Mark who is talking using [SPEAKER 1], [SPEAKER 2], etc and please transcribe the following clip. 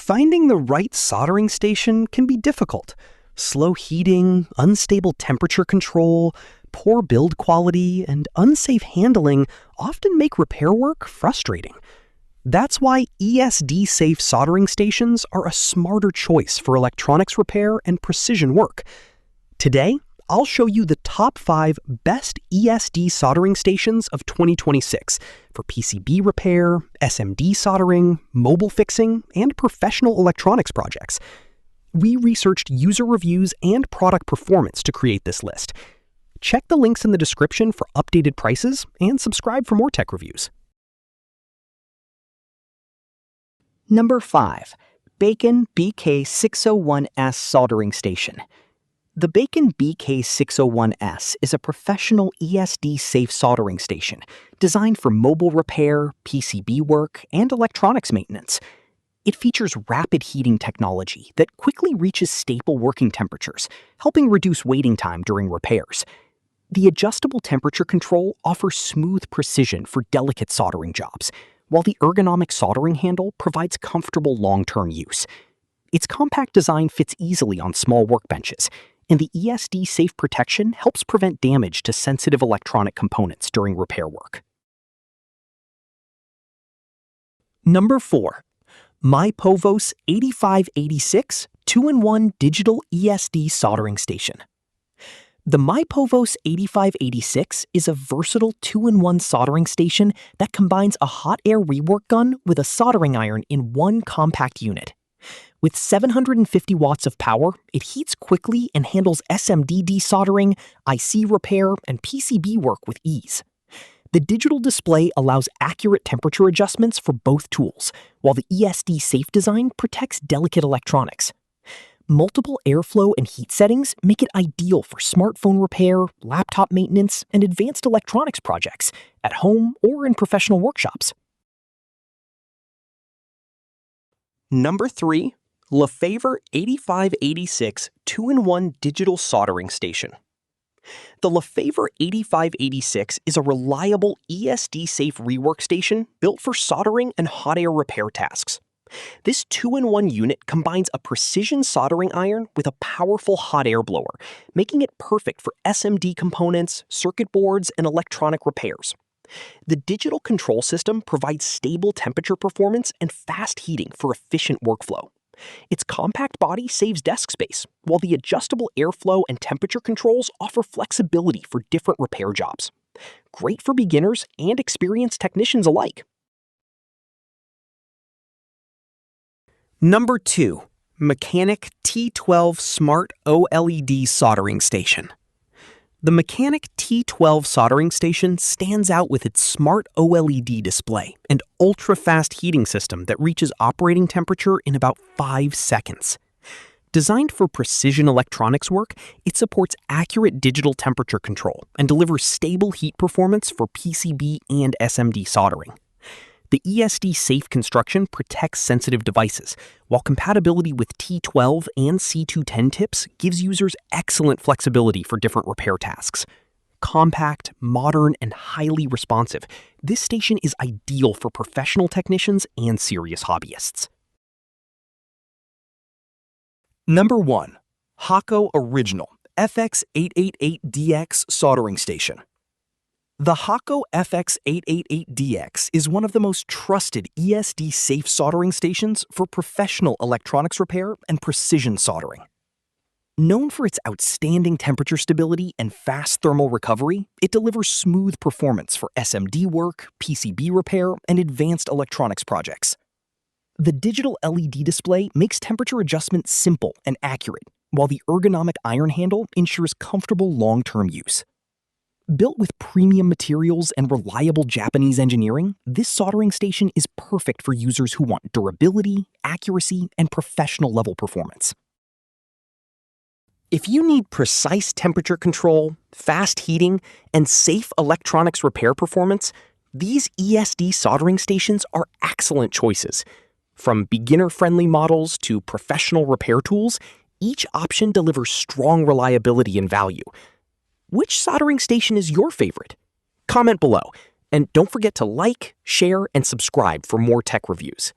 [SPEAKER 1] Finding the right soldering station can be difficult. Slow heating, unstable temperature control, poor build quality, and unsafe handling often make repair work frustrating. That's why ESD-safe soldering stations are a smarter choice for electronics repair and precision work. Today, I'll show you the top 5 best ESD soldering stations of 2026 for PCB repair, SMD soldering, mobile fixing, and professional electronics projects. We researched user reviews and product performance to create this list. Check the links in the description for updated prices and subscribe for more tech reviews. Number 5. Bakon BK601S Soldering Station. The Bakon BK601S is a professional ESD-safe soldering station designed for mobile repair, PCB work, and electronics maintenance. It features rapid heating technology that quickly reaches stable working temperatures, helping reduce waiting time during repairs. The adjustable temperature control offers smooth precision for delicate soldering jobs, while the ergonomic soldering handle provides comfortable long-term use. Its compact design fits easily on small workbenches, and the ESD-safe protection helps prevent damage to sensitive electronic components during repair work. Number 4. Mypovos 8586 2-in-1 Digital ESD Soldering Station. The Mypovos 8586 is a versatile 2-in-1 soldering station that combines a hot air rework gun with a soldering iron in one compact unit. With 750 watts of power, it heats quickly and handles SMD desoldering, IC repair, and PCB work with ease. The digital display allows accurate temperature adjustments for both tools, while the ESD-safe design protects delicate electronics. Multiple airflow and heat settings make it ideal for smartphone repair, laptop maintenance, and advanced electronics projects at home or in professional workshops. Number 3. Lefavor 8586 2-in-1 Digital Soldering Station. The Lefavor 8586 is a reliable ESD-safe rework station built for soldering and hot air repair tasks. This 2-in-1 unit combines a precision soldering iron with a powerful hot air blower, making it perfect for SMD components, circuit boards, and electronic repairs. The digital control system provides stable temperature performance and fast heating for efficient workflow. Its compact body saves desk space, while the adjustable airflow and temperature controls offer flexibility for different repair jobs. Great for beginners and experienced technicians alike. Number 2. Mechanic T12 Smart OLED Soldering Station. The Mechanic T12 soldering station stands out with its smart OLED display and ultra-fast heating system that reaches operating temperature in about 5 seconds. Designed for precision electronics work, it supports accurate digital temperature control and delivers stable heat performance for PCB and SMD soldering. The ESD-safe construction protects sensitive devices, while compatibility with T12 and C210 tips gives users excellent flexibility for different repair tasks. Compact, modern, and highly responsive, this station is ideal for professional technicians and serious hobbyists. Number 1. HAKKO Original FX-888Dx Soldering Station. The HAKKO FX-888Dx is one of the most trusted ESD-safe soldering stations for professional electronics repair and precision soldering. Known for its outstanding temperature stability and fast thermal recovery, it delivers smooth performance for SMD work, PCB repair, and advanced electronics projects. The digital LED display makes temperature adjustment simple and accurate, while the ergonomic iron handle ensures comfortable long-term use. Built with premium materials and reliable Japanese engineering, this soldering station is perfect for users who want durability, accuracy, and professional-level performance. If you need precise temperature control, fast heating, and safe electronics repair performance, these ESD soldering stations are excellent choices. From beginner-friendly models to professional repair tools, each option delivers strong reliability and value. Which soldering station is your favorite? Comment below, and don't forget to like, share, and subscribe for more tech reviews.